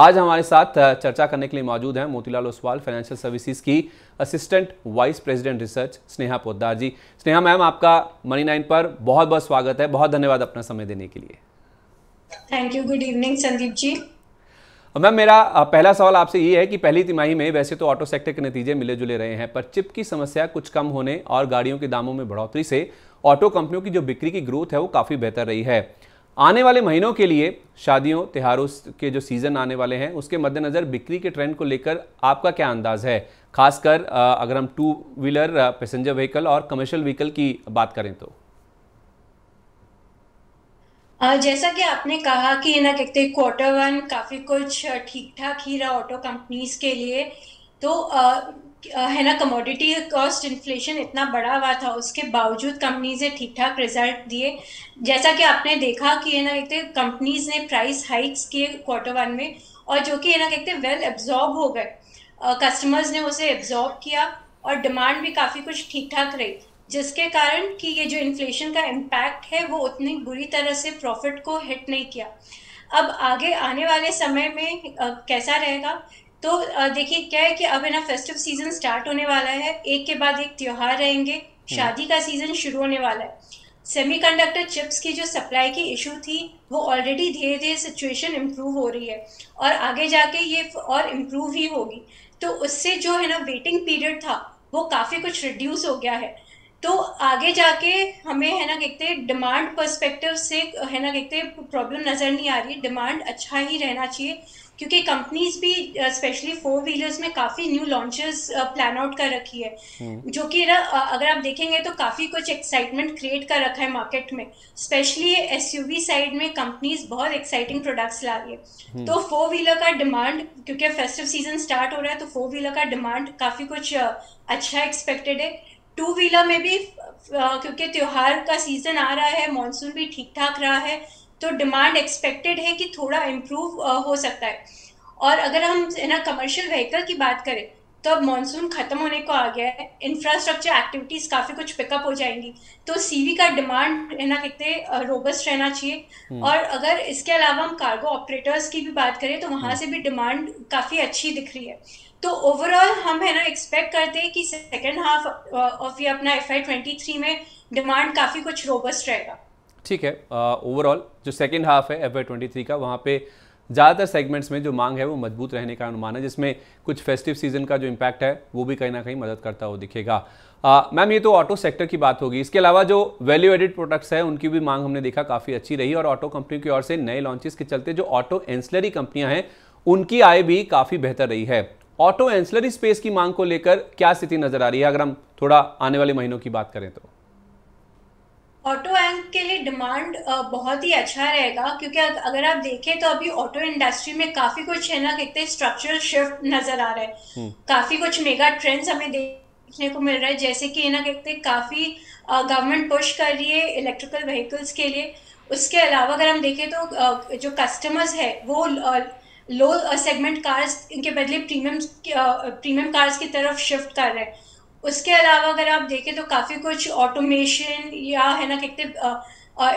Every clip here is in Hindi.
आज हमारे साथ चर्चा करने के लिए मौजूद हैं मोतीलाल ओसवाल फाइनेंशियल सर्विसेज की assistant vice president research Sneha Poddar ji. Sneha ma'am, आपका मनी 9 पर बहुत बहुत स्वागत है। बहुत धन्यवाद अपना समय देने के लिए। Thank you. Good evening Sandeep ji. Ma'am, मेरा पहला सवाल आपसे ये है कि पहली तिमाही में वैसे तो ऑटो सेक्टर के नतीजे मिले जुले रहे हैं, पर चिप की समस्या कुछ कम होने और गाड़ियों के दामों में बढ़ोतरी से ऑटो कंपनियों की जो बिक्री की ग्रोथ है वो काफ़ी बेहतर रही है। आने वाले महीनों के लिए शादियों त्योहारों के जो सीज़न आने वाले हैं उसके मद्देनज़र बिक्री के ट्रेंड को लेकर आपका क्या अंदाज़ है, खासकर अगर हम 2 व्हीलर पैसेंजर व्हीकल और कमर्शियल व्हीकल की बात करें तो? जैसा कि आपने कहा कि ना कहते Q1 काफी कुछ ठीक ठाक ही रहा ऑटो कंपनीज के लिए। तो है ना, कमोडिटी कॉस्ट इन्फ्लेशन इतना बढ़ा हुआ था, उसके बावजूद कंपनीज ने ठीक ठाक रिजल्ट दिए। जैसा कि आपने देखा कि है ना कहते कंपनीज ने प्राइस हाइक्स किए Q1 में, और जो कि है ना कहते वेल एब्जॉर्ब हो गए। कस्टमर्स ने उसे एब्जॉर्ब किया और डिमांड भी काफी कुछ ठीक ठाक रही, जिसके कारण कि ये जो इन्फ्लेशन का इम्पैक्ट है वो उतनी बुरी तरह से प्रॉफिट को हिट नहीं किया। अब आगे आने वाले समय में कैसा रहेगा, तो देखिए क्या है कि अब है ना फेस्टिव सीजन स्टार्ट होने वाला है, एक के बाद एक त्योहार रहेंगे, शादी का सीजन शुरू होने वाला है। सेमीकंडक्टर चिप्स की जो सप्लाई की इशू थी वो ऑलरेडी धीरे धीरे सिचुएशन इम्प्रूव हो रही है, और आगे जाके ये और इम्प्रूव ही होगी। तो उससे जो है ना वेटिंग पीरियड था वो काफी कुछ रिड्यूस हो गया है। तो आगे जाके हमें है ना कहते डिमांड पर्सपेक्टिव से है ना कहते प्रॉब्लम नजर नहीं आ रही है। डिमांड अच्छा ही रहना चाहिए, क्योंकि कंपनीज भी स्पेशली 4 व्हीलर्स में काफी न्यू लॉन्चेस प्लान आउट कर रखी है, जो कि ना अगर आप देखेंगे तो काफी कुछ एक्साइटमेंट क्रिएट कर रखा है मार्केट में। स्पेशली एसयूवी साइड में कंपनीज बहुत एक्साइटिंग प्रोडक्ट्स ला रही है। तो 4 व्हीलर का डिमांड, क्योंकि फेस्टिव सीजन स्टार्ट हो रहा है, तो 4 व्हीलर का डिमांड काफी कुछ अच्छा एक्सपेक्टेड है। 2 व्हीलर में भी क्योंकि त्योहार का सीजन आ रहा है, मॉनसून भी ठीक ठाक रहा है, तो डिमांड एक्सपेक्टेड है कि थोड़ा इम्प्रूव हो सकता है। और अगर हम है ना कमर्शियल व्हीकल की बात करें, तो अब मॉनसून खत्म होने को आ गया है, इंफ्रास्ट्रक्चर एक्टिविटीज काफी कुछ पिकअप हो जाएंगी, तो सीवी का डिमांड है ना कितने रोबस्ट रहना चाहिए। और अगर इसके अलावा हम कार्गो ऑपरेटर्स की भी बात करें तो वहां से भी डिमांड काफी अच्छी दिख रही है। तो ओवरऑल हम है ना एक्सपेक्ट करते हैं कि सेकेंड हाफ ऑफ ये अपना FY23 में डिमांड काफी कुछ रोबस्ट रहेगा। ठीक है, ओवरऑल जो सेकेंड हाफ है FY23 का, वहाँ पे ज़्यादातर सेगमेंट्स में जो मांग है वो मजबूत रहने का अनुमान है, जिसमें कुछ फेस्टिव सीजन का जो इम्पैक्ट है वो भी कहीं ना कहीं मदद करता हुआ दिखेगा। मैम, ये तो ऑटो सेक्टर की बात होगी। इसके अलावा जो वैल्यू एडिड प्रोडक्ट्स है उनकी भी मांग हमने देखा काफ़ी अच्छी रही, और ऑटो कंपनियों की ओर से नए लॉन्चेस के चलते जो ऑटो एंसिलरी कंपनियां हैं उनकी आय भी काफ़ी बेहतर रही है। ऑटो एंसिलरी स्पेस की मांग को लेकर क्या स्थिति नजर आ रही है, अगर हम थोड़ा आने वाले महीनों की बात करें तो? ऑटो एंक के लिए डिमांड बहुत ही अच्छा रहेगा, क्योंकि अगर आप देखें तो अभी ऑटो इंडस्ट्री में काफी कुछ है ना कहते हैं स्ट्रक्चरल शिफ्ट नजर आ रहा है। काफी कुछ मेगा ट्रेंड्स हमें देखने को मिल रहा है, जैसे कि ना कहते हैं काफी गवर्नमेंट पुश कर रही है इलेक्ट्रिकल व्हीकल्स के लिए। उसके अलावा अगर हम देखें तो जो कस्टमर्स है वो लो सेगमेंट कार्स इनके बदले प्रीमियम कार्स की तरफ शिफ्ट कर रहे हैं। उसके अलावा अगर आप देखें तो काफी कुछ ऑटोमेशन या है ना कहते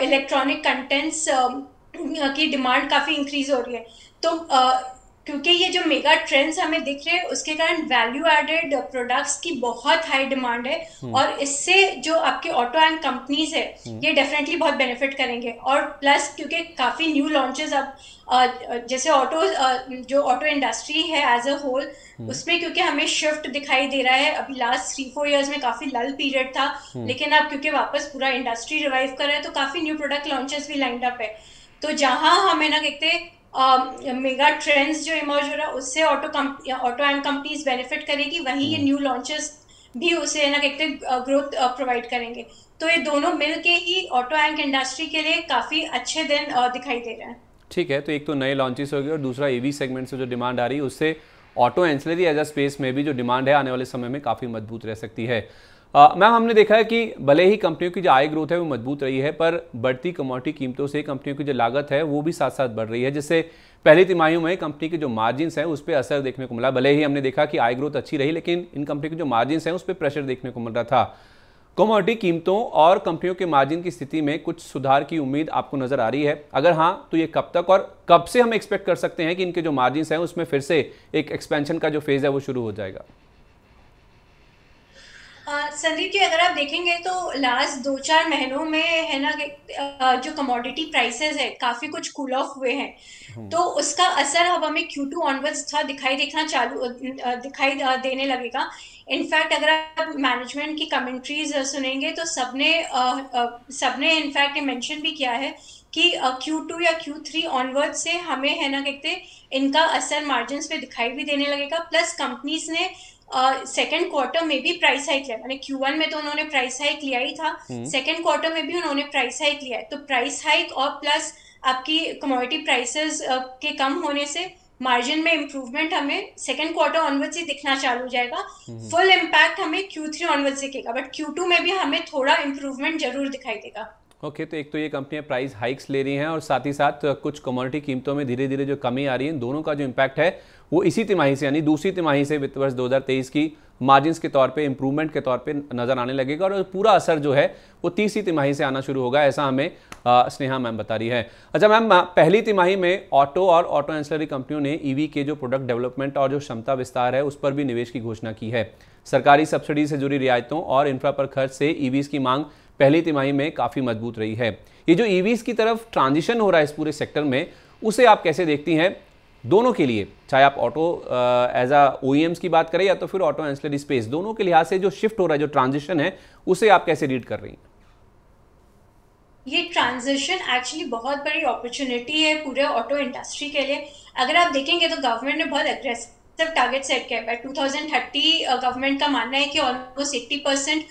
इलेक्ट्रॉनिक कंटेंट्स की डिमांड काफी इंक्रीज हो रही है। तो क्योंकि ये जो मेगा ट्रेंड्स हमें दिख रहे हैं उसके कारण वैल्यू एडेड प्रोडक्ट्स की बहुत हाई डिमांड है, और इससे जो आपके ऑटो एंड कंपनीज है ये डेफिनेटली बहुत बेनिफिट करेंगे। और प्लस क्योंकि काफी न्यू लॉन्चेस अब जैसे जो ऑटो इंडस्ट्री है एज अ होल, उसमें क्योंकि हमें शिफ्ट दिखाई दे रहा है। अभी लास्ट 3-4 इयर्स में काफी लल पीरियड था, लेकिन अब क्योंकि वापस पूरा इंडस्ट्री रिवाइव कर रहा है तो काफी न्यू प्रोडक्ट लॉन्चेस भी लाइंड अप है। तो जहां हमें ना कहते मेगा ट्रेंड्स जो इमर्ज हो रहा है उससे ऑटो एंड कंपनीज बेनिफिट करेगी, वहीं ये न्यू लॉन्चेस भी उसे ना कहते ग्रोथ प्रोवाइड करेंगे। तो ये दोनों मिलके ही ऑटो एंड इंडस्ट्री के लिए काफी अच्छे दिन दिखाई दे रहे हैं। ठीक है, तो एक तो नए लॉन्चेस हो गए और दूसरा ईवी सेगमेंट से जो डिमांड आ रही है उससे auto ancillary as a space में भी जो डिमांड है आने वाले समय में काफ़ी मजबूत रह सकती है। मैम, हमने देखा है कि भले ही कंपनियों की जो आय ग्रोथ है वो मजबूत रही है, पर बढ़ती कमोडिटी कीमतों से कंपनियों की जो लागत है वो भी साथ साथ बढ़ रही है, जिससे पहली तिमाही में कंपनी के जो मार्जिन्स हैं उस पर असर देखने को मिला। भले ही हमने देखा कि आय ग्रोथ अच्छी रही, लेकिन इन कंपनी के जो मार्जिन्स हैं उस पर प्रेशर देखने को मिल रहा था। कमोडिटी कीमतों और कंपनियों के मार्जिन की स्थिति में कुछ सुधार की उम्मीद आपको नजर आ रही है? अगर हाँ, तो ये कब तक और कब से हम एक्सपेक्ट कर सकते हैं कि इनके जो मार्जिन हैं उसमें फिर से एक एक्सपेंशन का जो फेज है वो शुरू हो जाएगा? संदीप जी, अगर आप देखेंगे तो लास्ट 2-4 महीनों में है ना जो कमोडिटी प्राइसेस है काफी कुछ कूल ऑफ हुए हैं, तो उसका असर अब हमें Q2 ऑनवर्ड्स था दिखाई देने लगेगा। इनफैक्ट अगर आप मैनेजमेंट की कमेंट्रीज सुनेंगे तो सबने इनफैक्ट मेंशन भी किया है कि Q2 या Q3 ऑनवर्ड से हमें है ना कहते इनका असर मार्जिन पे दिखाई भी देने लगेगा। प्लस कंपनीज ने सेकेंड क्वार्टर में भी प्राइस हाइक लिया, मैंने Q1 में तो उन्होंने प्राइस हाइक लिया ही था, सेकेंड क्वार्टर में भी उन्होंने प्राइस हाइक लिया है। तो प्राइस हाइक और प्लस आपकी कमोडिटी प्राइसेस के कम होने से मार्जिन में इंप्रूवमेंट हमें सेकेंड क्वार्टर ऑनवर्ड से दिखना चालू हो जाएगा। फुल इम्पैक्ट हमें Q3 ऑनवर्ड से दिखेगा, बट Q2 में भी हमें थोड़ा इंप्रूवमेंट जरूर दिखाई देगा। ओके, तो एक तो ये कंपनियां प्राइस हाइक्स ले रही हैं और साथ ही साथ कुछ कमोडिटी कीमतों में धीरे धीरे जो कमी आ रही है, इन दोनों का जो इम्पैक्ट है वो इसी तिमाही से यानी दूसरी तिमाही से वित्त वर्ष 2023 की मार्जिन्स के तौर पे इंप्रूवमेंट के तौर पे नजर आने लगेगा और पूरा असर जो है वो तीसरी तिमाही से आना शुरू होगा, ऐसा हमें स्नेहा मैम बता रही है। अच्छा मैम, पहली तिमाही में ऑटो और ऑटो एंसिलरी कंपनियों ने ईवी के जो प्रोडक्ट डेवलपमेंट और जो क्षमता विस्तार है उस पर भी निवेश की घोषणा की है। सरकारी सब्सिडी से जुड़ी रियायतों और इंफ्रा पर खर्च से ईवीज की मांग पहली तिमाही में काफी मजबूत रही है। ये जो ईवीज की तरफ ट्रांजिशन हो रहा है इस पूरे सेक्टर में, उसे आप कैसे देखती हैं दोनों के लिए, चाहे आप ऑटो एज अ ओईएम्स की बात करें या तो फिर ऑटो एंसिलरी स्पेस, दोनों के लिहाज से जो शिफ्ट हो रहा है, जो ट्रांजिशन है, उसे आप कैसे रीड कर रही हैं? ये ट्रांजिशन एक्चुअली बहुत बड़ी अपॉर्चुनिटी है पूरे ऑटो इंडस्ट्री के लिए। अगर आप देखेंगे तो गवर्नमेंट ने बहुत एग्रेसिव टारगेट सेट किया है। 2030 गवर्नमेंट का मानना है कि ऑलमोस्ट 80%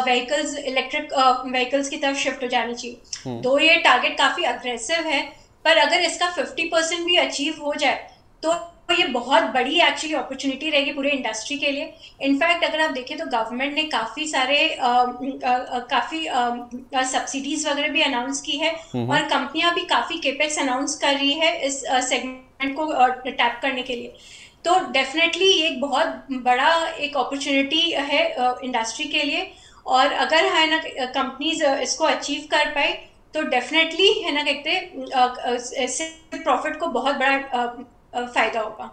व्हीकल्स इलेक्ट्रिक व्हीकल्स की तरफ शिफ्ट हो जानी चाहिए। तो ये टारगेट काफी अग्रेसिव है, पर अगर इसका 50% भी अचीव हो जाए तो ये बहुत बड़ी एक्चुअली अपॉर्चुनिटी रहेगी पूरे इंडस्ट्री के लिए। इनफैक्ट अगर आप देखें तो गवर्नमेंट ने काफी सारे सब्सिडीज वगैरह भी अनाउंस की है और कंपनियां भी काफी केपेक्स अनाउंस कर रही है इस सेगमेंट को टैप करने के लिए। तो डेफिनेटली ये एक बहुत बड़ा एक अपॉर्चुनिटी है इंडस्ट्री के लिए, और अगर है ना कंपनीज इसको अचीव कर पाए तो डेफिनेटली है ना कहते इससे प्रॉफिट को बहुत बड़ा फायदा होगा।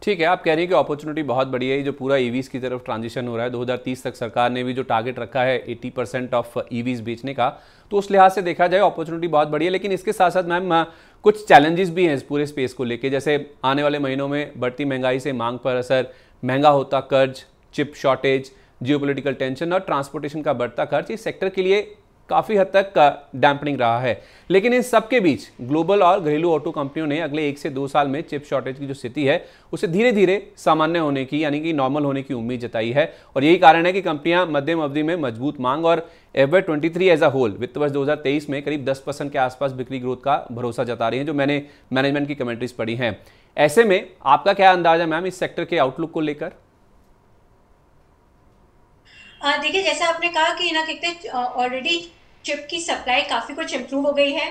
ठीक है, आप कह रही हैं कि अपॉर्चुनिटी बहुत बड़ी है, जो पूरा ईवीज की तरफ ट्रांजिशन हो रहा है। 2030 तक सरकार ने भी जो टारगेट रखा है 80% ऑफ ईवीज बेचने का, तो उस लिहाज से देखा जाए अपॉर्चुनिटी बहुत बड़ी है। लेकिन इसके साथ साथ मैम कुछ चैलेंजेस भी हैं इस पूरे स्पेस को लेके, जैसे आने वाले महीनों में बढ़ती महंगाई से मांग पर असर, महंगा होता कर्ज, चिप शॉर्टेज, जियोपॉलिटिकल टेंशन और ट्रांसपोर्टेशन का बढ़ता खर्च इस सेक्टर के लिए काफ़ी हद तक डैम्पनिंग रहा है। लेकिन इन सबके बीच ग्लोबल और घरेलू ऑटो कंपनियों ने अगले 1 से 2 साल में चिप शॉर्टेज की जो स्थिति है उसे धीरे धीरे सामान्य होने की यानी कि नॉर्मल होने की उम्मीद जताई है। और यही कारण है कि कंपनियां मध्यम अवधि में मजबूत मांग और FY23 एज अ होल वित्त वर्ष 2023 में करीब 10% के आसपास बिक्री ग्रोथ का भरोसा जता रही हैं, जो मैंने मैनेजमेंट की कमेंट्रीज पढ़ी हैं। ऐसे में आपका क्या अंदाजा है मैम इस सेक्टर के आउटलुक को लेकर? देखिए, जैसा आपने कहा कि ना कहते ऑलरेडी चिप की सप्लाई काफी कुछ इम्प्रूव हो गई है।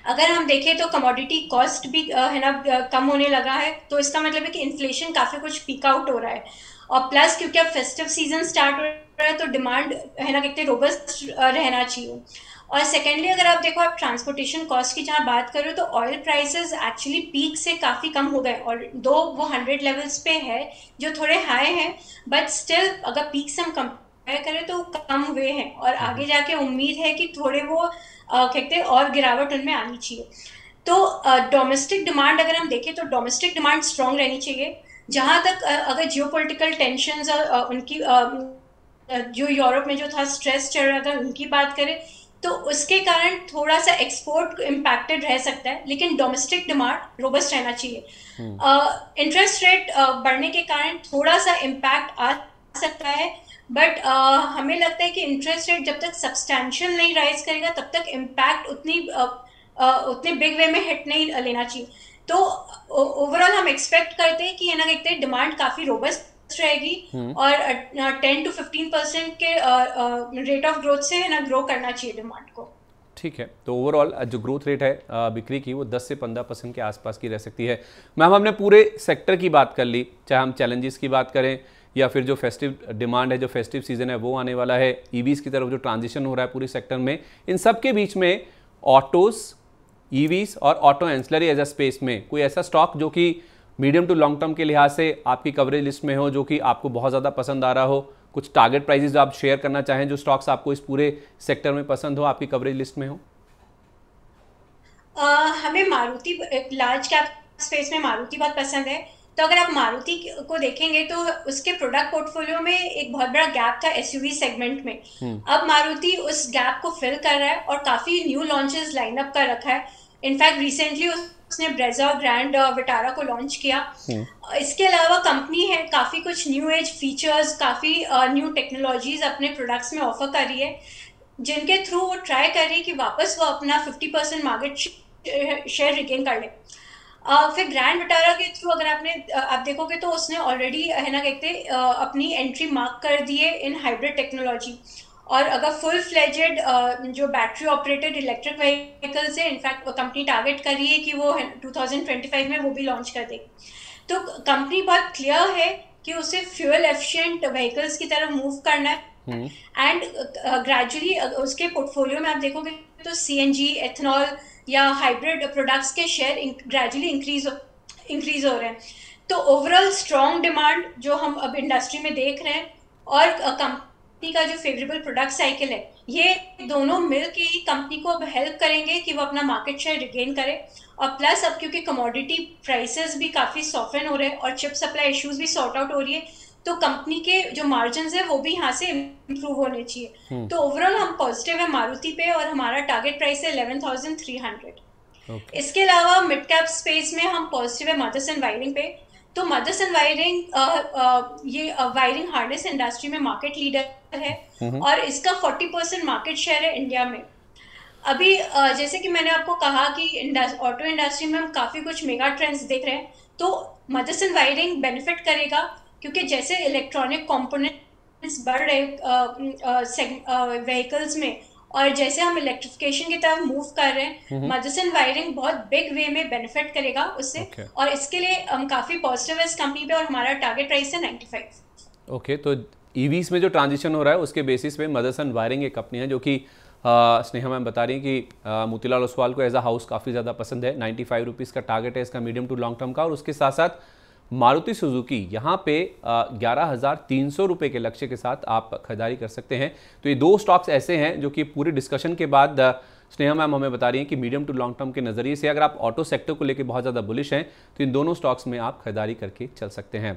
अगर हम देखें तो कमोडिटी कॉस्ट भी है ना कम होने लगा है, तो इसका मतलब है कि इन्फ्लेशन काफी कुछ पीक आउट हो रहा है। और प्लस क्योंकि अब फेस्टिव सीजन स्टार्ट हो रहा है तो डिमांड है ना कहते रोबस्ट रहना चाहिए। और सेकेंडली अगर आप देखो, आप ट्रांसपोर्टेशन कॉस्ट की जहाँ बात करो तो ऑयल प्राइसेस एक्चुअली पीक से काफ़ी कम हो गए, और दो वो 100 लेवल्स पे है जो थोड़े हाई हैं, बट स्टिल अगर पीक से हम कंपेयर करें तो कम हुए हैं, और आगे जाके उम्मीद है कि थोड़े वो कहते और गिरावट उनमें आनी चाहिए। तो डोमेस्टिक डिमांड अगर हम देखें तो डोमेस्टिक डिमांड स्ट्रॉन्ग रहनी चाहिए। जहाँ तक अगर जियोपॉलिटिकल टेंशंस और उनकी जो यूरोप में जो था स्ट्रेस चल रहा था उनकी बात करें तो उसके कारण थोड़ा सा एक्सपोर्ट इम्पैक्टेड रह सकता है, लेकिन डोमेस्टिक डिमांड रोबस्ट रहना चाहिए। इंटरेस्ट रेट बढ़ने के कारण थोड़ा सा इम्पैक्ट आ सकता है, बट हमें लगता है कि इंटरेस्ट रेट जब तक सब्सटैंशियल नहीं राइज करेगा तब तक इम्पैक्ट उतने बिग वे में हिट नहीं लेना चाहिए। तो ओवरऑल हम एक्सपेक्ट करते हैं कि है ना कहते हैं डिमांड काफी रोबस्ट रहेगी और 10 to 15% के रेट ऑफ ग्रोथ से है ना ग्रो करना चाहिए डिमांड को। ठीक है, तो ओवरऑल जो ग्रोथ रेट है बिक्री की वो 10 से 15% के आसपास की रह सकती है। मैम, हमने पूरे सेक्टर की बात कर ली, चाहे हम चैलेंजेस की बात करें या फिर जो फेस्टिव डिमांड है, जो फेस्टिव सीजन है वो आने वाला है, ईवीज़ की तरफ जो ट्रांजिशन हो रहा है पूरी सेक्टर में, इन सब के बीच में ऑटोज़, ईवीज़ और auto ancillary as a space में कोई ऐसा स्टॉक जो कि मीडियम टू लॉन्ग टर्म के लिहाज से आपकी कवरेज लिस्ट में हो, जो कि आपको बहुत ज़्यादा पसंद आ रहा हो, कुछ टारगेट प्राइसेस जो आप शेयर करना चाहें, जो स्टॉक्स आपको इस पूरे सेक्टर में पसंद हो, आपकी कवरेज लिस्ट में हो? हमें मारुति, लार्ज कैप स्पेस में मारुति बहुत पसंद है। तो अगर आप मारुति को देखेंगे तो उसके प्रोडक्ट पोर्टफोलियो में एक बहुत बड़ा गैप था एसयूवी सेगमेंट में। अब मारुति उस गैप को फिल कर रहा है और काफी न्यू लॉन्चेस लाइन अप कर रखा है। इनफैक्ट रिसेंटली उसने ब्रेजा और ग्रैंड विटारा को लॉन्च किया। इसके अलावा कंपनी है काफी कुछ न्यू एज फीचर्स, काफी न्यू टेक्नोलॉजीज अपने प्रोडक्ट्स में ऑफर कर रही है, जिनके थ्रू वो ट्राई कर रही है कि वापस वो अपना 50% मार्केट शेयर रिगेन कर ले। फिर ग्रैंड विटारा के थ्रू अगर आप देखोगे तो उसने ऑलरेडी है ना कहते अपनी एंट्री मार्क कर दी है इन हाइब्रिड टेक्नोलॉजी। और अगर फुल फ्लेजेड जो बैटरी ऑपरेटेड इलेक्ट्रिक व्हीकल्स है, इनफैक्ट कंपनी टारगेट कर रही है कि वो 2025 में वो भी लॉन्च कर देगी। तो कंपनी बहुत क्लियर है कि उसे फ्यूल एफिशिएंट व्हीकल्स की तरफ मूव करना है। एंड ग्रेजुअली उसके पोर्टफोलियो में आप देखोगे तो सीएनजी, एथेनॉल या हाइब्रिड प्रोडक्ट्स के शेयर ग्रेजुअली इंक्रीज हो रहे हैं। तो ओवरऑल स्ट्रॉन्ग डिमांड जो हम अब इंडस्ट्री में देख रहे हैं और कंपनी का जो फेवरेबल प्रोडक्ट साइकिल है, ये दोनों मिलकर ही कंपनी को अब हेल्प करेंगे कि वो अपना मार्केट शेयर रिगेन करे। और प्लस अब क्योंकि कमोडिटी प्राइसेस भी काफी सॉफ्टन हो रहे हैं और चिप सप्लाई इश्यूज भी सॉर्ट आउट हो रही है, तो कंपनी के जो मार्जिन्स है वो भी यहाँ से इम्प्रूव होने चाहिए। तो ओवरऑल हम पॉजिटिव है मारुति पे और हमारा टारगेट प्राइस है 11,300। इसके अलावा मिड कैप स्पेस में हम पॉजिटिव है मदरसन वायरिंग पे। तो मदरसन वायरिंग ये वायरिंग हार्नेस इंडस्ट्री में मार्केट लीडर है और इसका 40% मार्केट शेयर है इंडिया में। अभी जैसे कि मैंने आपको कहा कि ऑटो इंडस्ट्री में हम काफी कुछ मेगा ट्रेंड्स देख रहे हैं, तो मदरसन वायरिंग बेनिफिट करेगा क्योंकि जैसे इलेक्ट्रॉनिक कंपोनेंट्स बढ़ रहे व्हीकल्स में और जैसे हम इलेक्ट्रिफिकेशन की तरफ मूव कर रहे हैं, मदरसन वायरिंग बहुत बिग वे में बेनिफिट करेगा उससे। और इसके लिए हम काफी पॉजिटिव है इस कंपनी पे और हमारा टारगेट प्राइस है 95। ओके, तो ईवीज में जो ट्रांजिशन हो रहा है उसके बेसिस पे मदरसन वायरिंग एक कंपनी है जो कि स्नेहा मैम बता रही हैं कि मोतीलाल ओसवाल को एज अ हाउस काफ़ी ज़्यादा पसंद है। 95 रुपीज़ का टारगेट है इसका मीडियम टू लॉन्ग टर्म का। और उसके साथ साथ मारुति सुजुकी यहाँ पे 11,300 रुपये के लक्ष्य के साथ आप खरीदारी कर सकते हैं। तो ये दो स्टॉक्स ऐसे हैं जो कि पूरे डिस्कशन के बाद स्नेहा मैम हमें बता रही हैं कि मीडियम टू लॉन्ग टर्म के नज़रिए से अगर आप ऑटो सेक्टर को लेकर बहुत ज़्यादा बुलिश हैं तो इन दोनों स्टॉक्स में आप खरीदारी करके चल सकते हैं।